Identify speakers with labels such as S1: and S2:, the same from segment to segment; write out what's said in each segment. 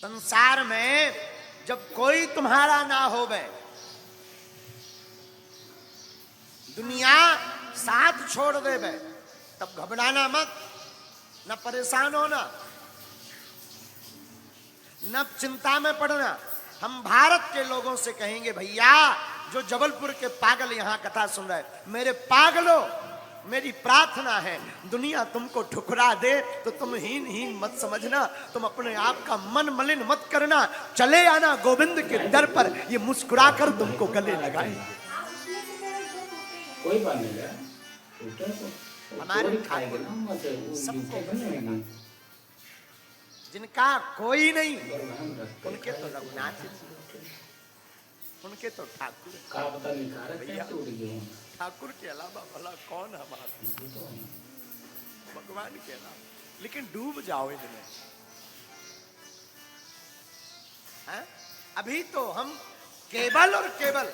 S1: संसार में जब कोई तुम्हारा ना होवे, दुनिया साथ छोड़ देवे, तब घबराना मत, न परेशान होना, न चिंता में पड़ना। हम भारत के लोगों से कहेंगे, भैया जो जबलपुर के पागल यहां कथा सुन रहे, मेरे पागलों, मेरी प्रार्थना है दुनिया तुमको ठुकरा दे तो तुम हीन मत समझना, तुम अपने आप का मन मलिन मत करना, चले आना गोविंद के दर पर, ये मुस्कुरा कर तुमको गले लगाएंगे।
S2: कोई बात नहीं है,
S1: हमारे सबको जिनका कोई नहीं, उनके तो रघुनाथ, उनके तो ठाकुर, ठाकुर के अलावा भला कौन हमारा, भगवान के अलावा। लेकिन डूब जाओ इनमें, अभी तो हम केवल और केवल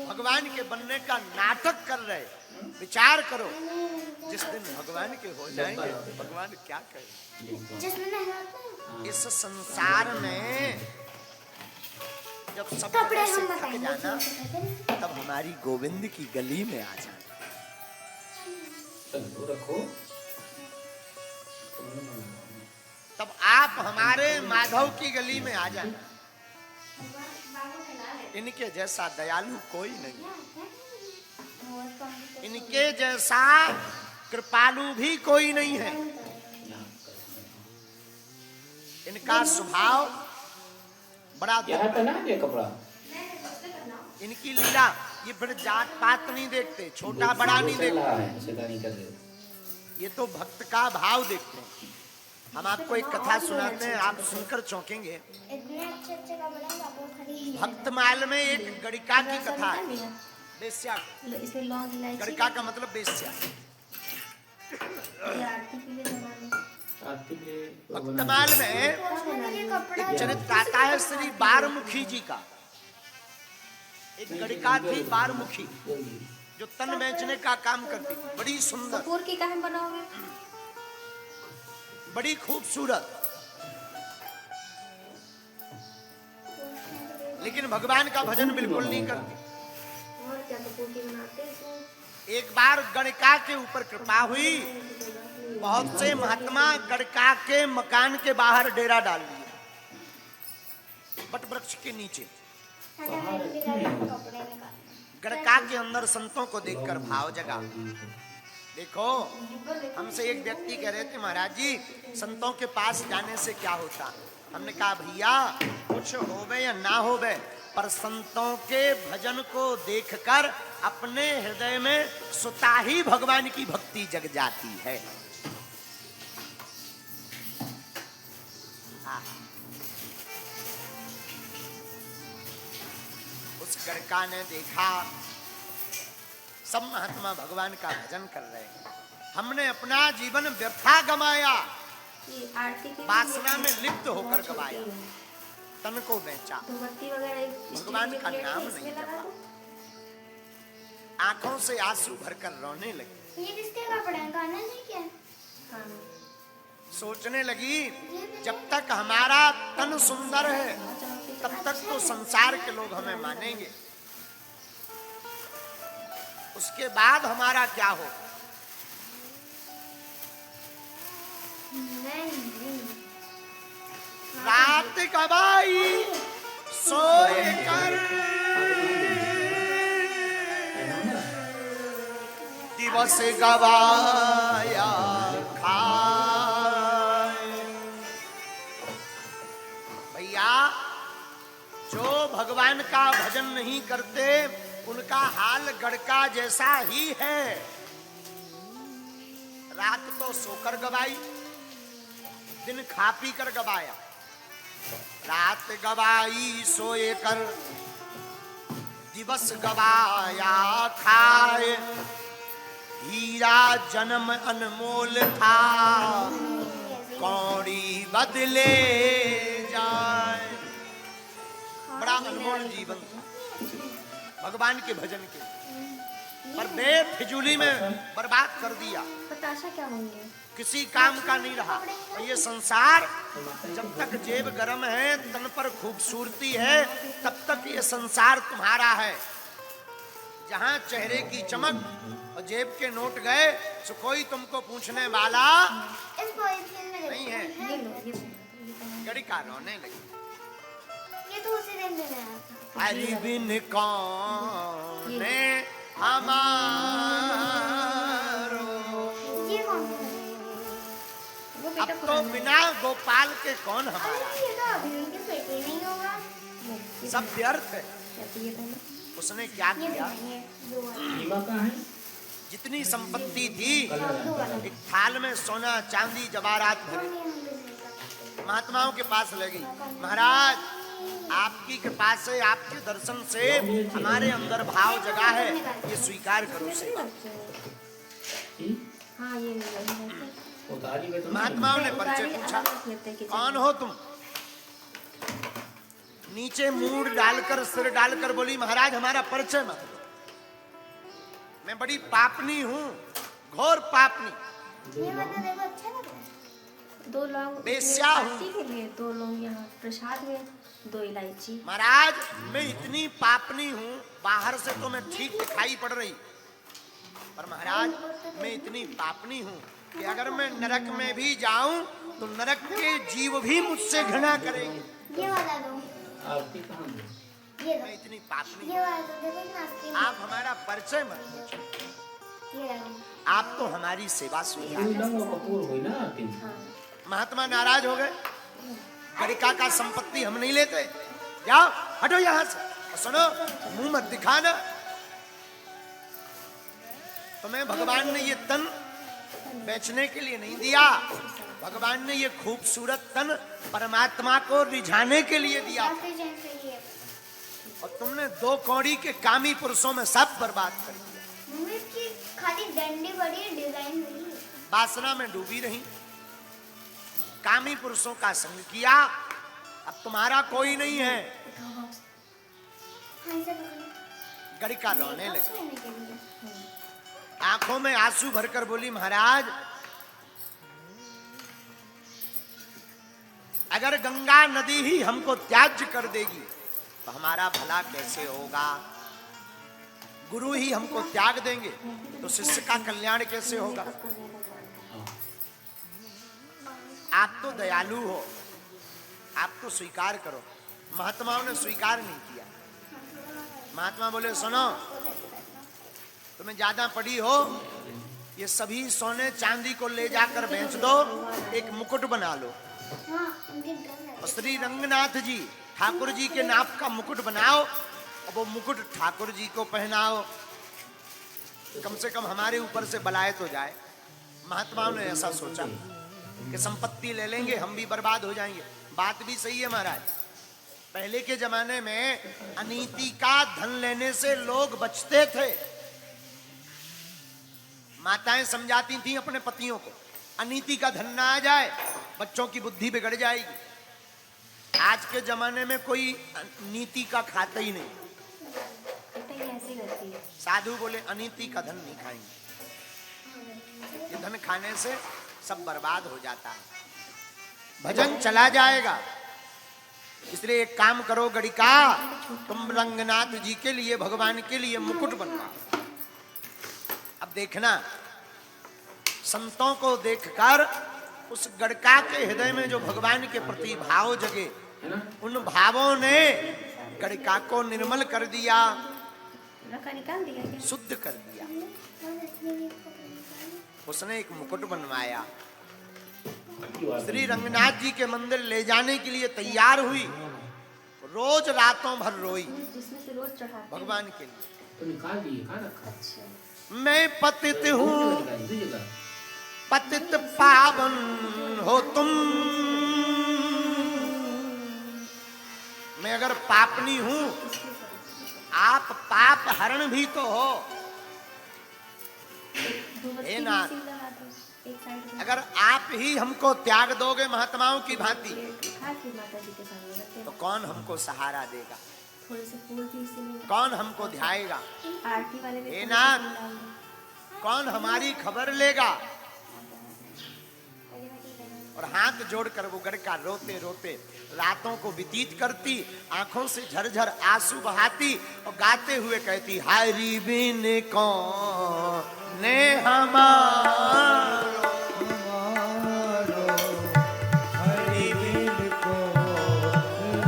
S1: भगवान के बनने का नाटक कर रहे। विचार करो, जिस दिन भगवान के हो जाएंगे भगवान क्या कहे। इस संसार में जब सब जगह से थक जाना, तब हमारी गोविंद की गली में आ जाना। तब आप हमारे माधव की गली में आ जाना। इनके जैसा दयालु कोई नहीं, इनके जैसा कृपालु भी कोई नहीं है। इनका स्वभाव बड़ा
S2: कपड़ा,
S1: इनकी लीला, ये फिर जात पात नहीं देखते, छोटा बड़ा नहीं देखते, ये तो भक्त का भाव देखते हैं। हम आपको एक कथा सुनाते हैं, आप सुनकर चौंकेंगे। भक्तमाल में एक गणिका की कथा है, बेश्या। गणिका का मतलब बेश्या। भक्तमाल में एक चरित्र आता है श्री बारमुखी जी का। एक गणिका थी बारमुखी, जो तन बेचने का काम करती थी, बड़ी सुंदर,
S3: कपूर की कहानी बनाओगे,
S1: बड़ी खूबसूरत। लेकिन भगवान का भजन बिल्कुल नहीं करती।
S3: और क्या कपूर की बनाते हैं।
S1: एक बार गणिका के ऊपर कृपा हुई, बहुत से महात्मा गणिका के मकान के बाहर डेरा डाल दिए, बट वृक्ष के नीचे। गणिका के अंदर संतों को देखकर भाव जगा। देखो, हमसे एक व्यक्ति कह रहे थे, महाराज जी संतों के पास जाने से क्या होता। हमने कहा, भैया कुछ होवे या ना होवे, पर संतों के भजन को देखकर अपने हृदय में स्वतः ही भगवान की भक्ति जग जाती है। उस गणिका ने देखा सब महात्मा भगवान का भजन कर रहे हैं, हमने अपना जीवन व्यर्था गमाया, वासना में लिप्त होकर गवाया, तन को बेचा, भगवान का नाम नहीं जपा, आंखों से आंसू भरकर रोने लगी।
S3: ये किसके कपड़े हैं, गाना नहीं क्या? हाँ।
S1: सोचने लगी, जब तक हमारा तन सुंदर है तब तक तो संसार के लोग हमें मानेंगे, उसके बाद हमारा क्या हो। रात गवाई सोए कर, दिवस गवाया खाए। भैया जो भगवान का भजन नहीं करते, उनका हाल गणिका जैसा ही है। रात तो सोकर गवाई, दिन खा पी कर गवाया। रात गवाई सोए कर, दिवस गवाया खाए। हीरा जन्म अनमोल था, कौड़ी बदले जाए। बड़ा अनमोल जीवन था भगवान के भजन के, पर बेफिजूली में बर्बाद कर दिया।
S3: बताशा क्या होंगे?
S1: किसी काम का नहीं रहा। और ये संसार जब तक जेब गर्म है, तन पर खूबसूरती है, तब तक ये संसार तुम्हारा है। जहां चेहरे की चमक और जेब के नोट गए, तो कोई तुमको पूछने वाला नहीं है।
S3: ये लो, ये
S1: गड़ी का रोने लगी।
S3: ये तो उसी दिन में आया था।
S1: हरि बिन कौन हमारो।
S3: ये कौन सा है? वो
S1: अब
S3: बेटा
S1: तो
S3: पुराना है।
S1: बिना गोपाल के कौन
S3: अरे
S1: हमारा।
S3: ये तो अभी उनके पेट ही नहीं होगा।
S1: सब व्यर्थ है।
S3: ये तो
S1: उसने क्या किया, जितनी संपत्ति थी एक थाल में सोना चांदी जवाहरात भरे महात्माओं के पास ले गई। महाराज, आपकी कृपा से, आपके दर्शन से हमारे अंदर भाव जगा है, ये स्वीकार करो सेवा।
S3: हाँ ये
S1: महात्माओं ने परिचय पूछा, कौन हो तुम? नीचे मूड डालकर, सिर डालकर बोली, महाराज हमारा परिचय मत दो, मैं बड़ी पापनी हूँ, घोर पापनी।
S3: ये मतलब देखो अच्छा लग रहा है। 2 लौंग
S1: बेस्या हूँ।
S3: पार्टी के लिए 2 लौंग यहाँ प्रसाद में, 2 इलायची।
S1: महाराज मैं इतनी पापनी हूँ, बाहर से तो मैं ठीक दिखाई पड़ रही, पर महाराज मैं इतनी पापनी हूँ कि अगर मैं नरक में भी जाऊं तो नरक के जीव भी मुझसे घृणा करेंगे।
S3: ये वाला दो। ये
S1: मैं इतनी पापनी
S3: ये वाला दो, देखो ना आस्तीन।
S1: हूँ। आप हमारा परिचय मत पूछो,
S3: ये वाला।
S1: आप तो हमारी सेवा स्वीकार।
S3: हाँ।
S1: महात्मा नाराज हो गए, गणिका का संपत्ति हम नहीं लेते, जाओ हटो यहाँ से। और सुनो, मुंह मत दिखाना, तुम्हें भगवान ने ये तन बेचने के लिए नहीं दिया, भगवान ने ये खूबसूरत तन परमात्मा को रिझाने के लिए दिया। और तुमने 2 कौड़ी के कामी पुरुषों में सब बर्बाद कर दिया।
S3: मम्मी की खाली डंडी बड़ी डिजाइन बड़ी।
S1: वासना में डूबी रही, कामी पुरुषों का संग किया, अब तुम्हारा कोई नहीं है। गणिका रोने लगी, आंखों में आंसू भरकर बोली, महाराज अगर गंगा नदी ही हमको त्याज्य कर देगी तो हमारा भला कैसे होगा। गुरु ही हमको त्याग देंगे तो शिष्य का कल्याण कैसे होगा। आप तो दयालु हो, आप तो स्वीकार करो। महात्माओं ने स्वीकार नहीं किया। महात्मा बोले, सुनो तुम्हें ज्यादा पड़ी हो, ये सभी सोने चांदी को ले जाकर बेच दो, एक मुकुट बना लो। और श्री रंगनाथ जी, ठाकुर जी के नाप का मुकुट बनाओ, और वो मुकुट ठाकुर जी को पहनाओ, कम से कम हमारे ऊपर से बलायत हो जाए। महात्माओं ने ऐसा सोचा कि संपत्ति ले लेंगे, हम भी बर्बाद हो जाएंगे। बात भी सही है महाराज, पहले के जमाने में अनीति का धन लेने से लोग बचते थे। माताएं समझाती थी अपने पतियों को, अनीति का धन ना आ जाए, बच्चों की बुद्धि बिगड़ जाएगी। आज के जमाने में कोई नीति का खाता ही नहीं।
S3: ऐसे करती है।
S1: साधु बोले अनीति का धन नहीं खाएंगे, ये धन खाने से सब बर्बाद हो जाता है, भजन चला जाएगा। इसलिए एक काम करो गणिका, तुम रंगनाथ जी के लिए, भगवान के लिए मुकुट बनवाओ। अब देखना, संतों को देखकर उस गणिका के हृदय में जो भगवान के प्रति भाव जगे, उन भावों ने गणिका को निर्मल कर दिया,
S3: निकाल दिया क्या?
S1: शुद्ध कर दिया। उसने एक मुकुट बनवाया, श्री रंगनाथ जी के मंदिर ले जाने के लिए तैयार हुई, रोज रातों भर रोई
S3: जिसमें से रोज चढ़ाते
S1: भगवान के लिए।
S2: तो निकाल दिए, कहाँ रखा?
S3: अच्छा।
S1: मैं पतित हूँ, पतित पावन हो तुम। मैं अगर पापनी हूँ, आप पाप हरण भी तो हो। हे नाथ, अगर आप ही हमको त्याग दोगे महात्माओं की भांति, तो कौन हमको सहारा देगा, कौन हमको ध्याएगा। हे नाथ, कौन हमारी खबर लेगा। और हाथ जोड़कर वो गड़का रोते रोते रातों को व्यतीत करती, आंखों से झरझर आंसू बहाती और गाते हुए कहती, हरि बिन कौन ने हमारो, हरि बिन कौन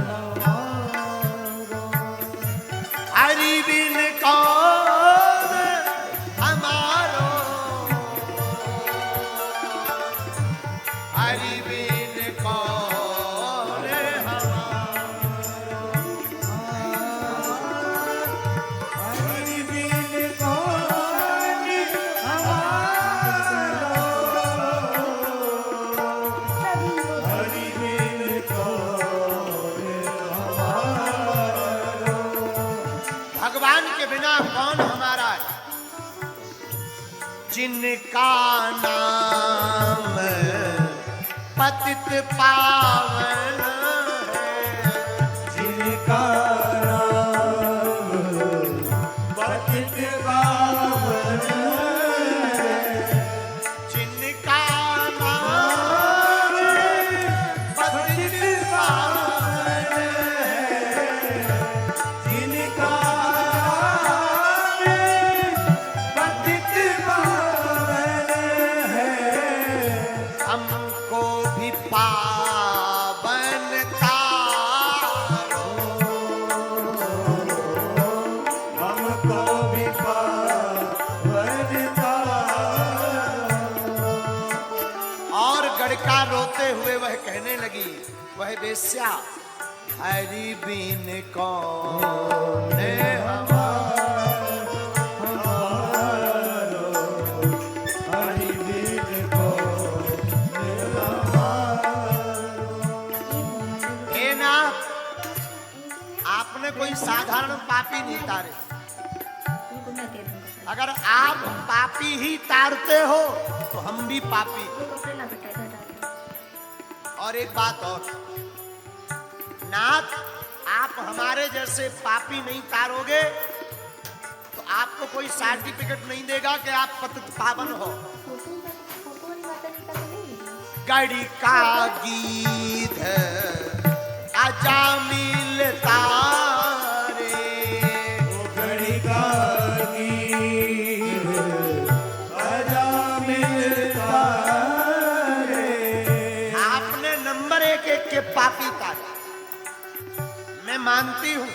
S1: हमारो, हरि बिन कौन हमारो, हरि बिन कौन हमारो, हरि बिन कौन हमारो, हरि बिन कौन हमारो। भगवान के बिना कौन हमारा है? जिनका नाम पतित पावन है, जिनका नाम पतित पावन है, जिनका नाम पतित पावन है, जिनका पतित पावन है, हमको भी पावन तारो, हमको भी पावन तारो। और गड़का रोते हुए वह कहने लगी, वह वेश्या, हरि बिन कौन हमारो, हरि बिन कौन हमारो। हे नाथ, आपने कोई साधारण पापी नहीं तारे।
S3: उनको मैं दे दूंगा।
S1: अगर आप पापी ही तारते हो तो हम भी पापी।
S3: वो कपड़े ला बेटा इधर डाल।
S1: और एक बात और, नाथ, आप हमारे जैसे पापी नहीं तारोगे तो आपको कोई सर्टिफिकेट नहीं देगा कि आप पतित पावन हो।
S3: फोटो वाली माता जी का तो नहीं है।
S1: गड़ी का गीत आजा मिलता रे, गड़ी का गीत आजा मिलता रे। आपने नंबर एक के पापी तारे। मैं मानती हूं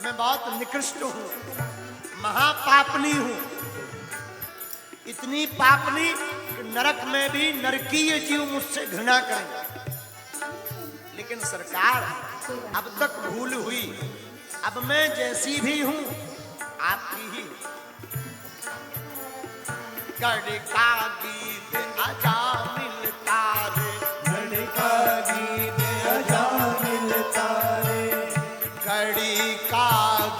S1: मैं बहुत निकृष्ट हूं, महापापनी हूं, इतनी पापनी कि नरक में भी नरकीय जीव मुझसे घृणा करेंगे। लेकिन सरकार, अब तक भूल हुई, अब मैं जैसी भी हूं आपकी ही। गड़ का गीत आजा मिलता रे, गड़ का गीत आजा मिलता रे, गड़ी का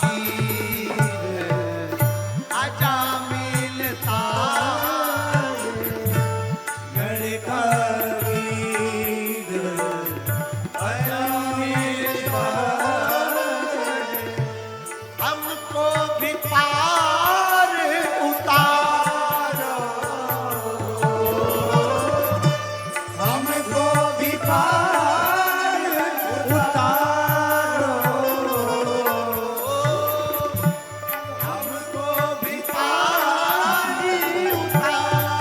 S1: गीत आजा मिलता रे, गड़ का गीत आजा मिलता रे। हमको भी पार उतारो, हमको भी पार उतारो, हमको भी पार उतारो,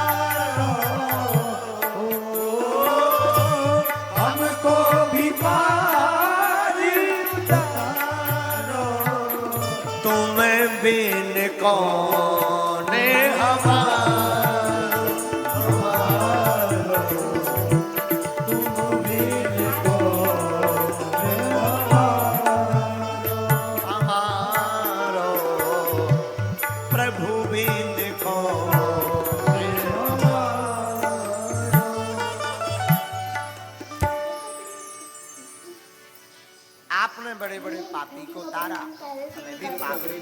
S1: हमको भी पार उतारो। तुम बिन कौन हमारो, तुम बिन कौन हमारो, प्रभु बिन कौन हमारो। आपने बड़े बड़े पापी को तारा, हमें भी पापी।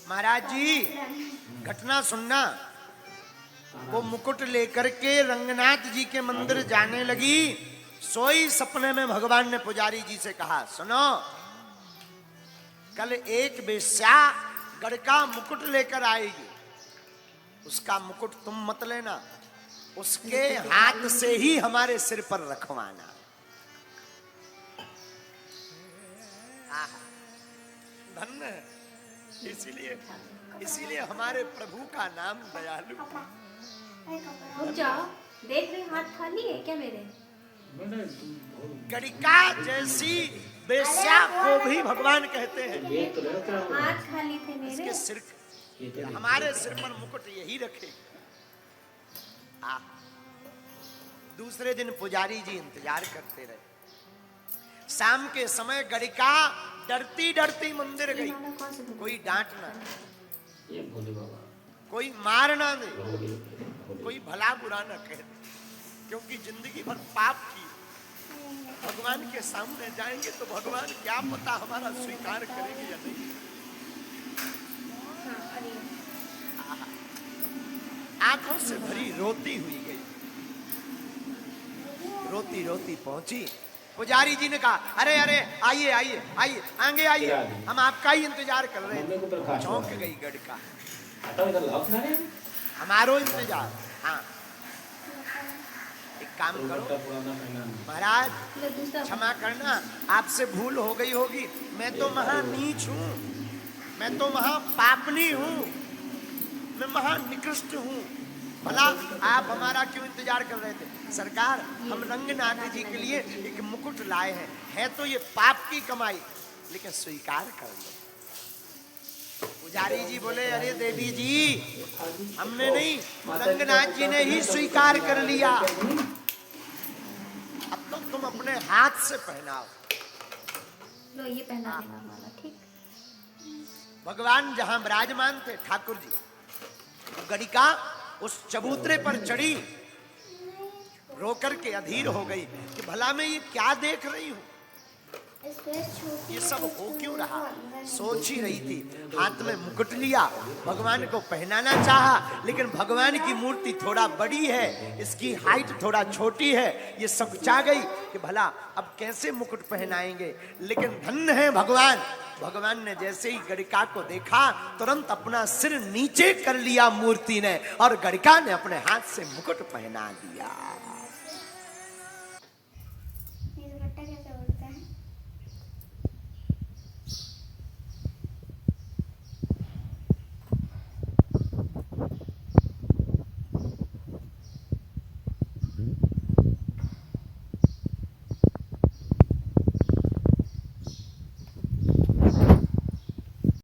S1: महाराज जी, घटना सुनना। वो मुकुट लेकर के रंगनाथ जी के मंदिर जाने लगी। सोई सपने में भगवान ने पुजारी जी से कहा, सुनो, कल एक वेश्या गढ़ का मुकुट लेकर आएगी, उसका मुकुट तुम मत लेना, उसके हाथ से ही हमारे सिर पर रखवाना। धन्य है। इसीलिए हमारे प्रभु का नाम दयालु।
S3: रुक जाओ, देख रहे हाथ खाली है क्या मेरे?
S1: गणिका जैसी वेश्या को भी भगवान कहते हैं।
S3: हाथ खाली थे मेरे।
S1: इसके सिर, हमारे सिर पर मुकुट यही रखे। दूसरे दिन पुजारी जी इंतजार करते रहे। शाम के समय गणिका डरती डरती मंदिर गई। कोई डांट ना, कोई मार ना दे, कोई भला बुरा ना कहे, क्योंकि जिंदगी भर पाप की। भगवान के सामने जाएंगे तो भगवान क्या पता हमारा स्वीकार करेंगे या नहीं। आंखों से भरी रोती हुई गई। रोती रोती पहुंची। पुजारी जी ने कहा, अरे अरे आइए आइए आइए, आगे आइए, हम आपका ही इंतजार कर रहे थे। चौंक गई गड़का, हमारो इंतजार। हाँ, एक काम करो महाराज, क्षमा करना, आपसे भूल हो गई होगी। मैं तो महा नीच हूँ, मैं तो महा पापनी हूँ, मैं महा निकृष्ट हूँ। भला आप हमारा क्यों इंतजार कर रहे थे? सरकार, हम रंगनाथ जी के लिए एक मुकुट लाए हैं। है तो ये पाप की कमाई, लेकिन स्वीकार कर लो। पुजारी जी बोले, अरे देवी जी, हमने नहीं, रंगनाथ जी ने ही स्वीकार कर लिया। अब तो तुम अपने हाथ से पहनाओ।
S3: लो ये पहना देना वाला, ठीक।
S1: भगवान जहां विराजमान थे ठाकुर जी, गणिका उस चबूतरे पर चढ़ी, रोकर के अधीर हो गई कि भला मैं ये क्या देख रही हूँ, ये सब हो क्यों रहा। सोच ही रही थी। हाथ में मुकुट लिया, भगवान को पहनाना चाहा, लेकिन भगवान की मूर्ति थोड़ा बड़ी है, इसकी हाइट थोड़ा छोटी है। ये सकुचा गई कि भला अब कैसे मुकुट पहनाएंगे। लेकिन धन्य है भगवान, भगवान ने जैसे ही गणिका को देखा, तुरंत अपना सिर नीचे कर लिया मूर्ति ने, और गणिका ने अपने हाथ से मुकुट पहना दिया।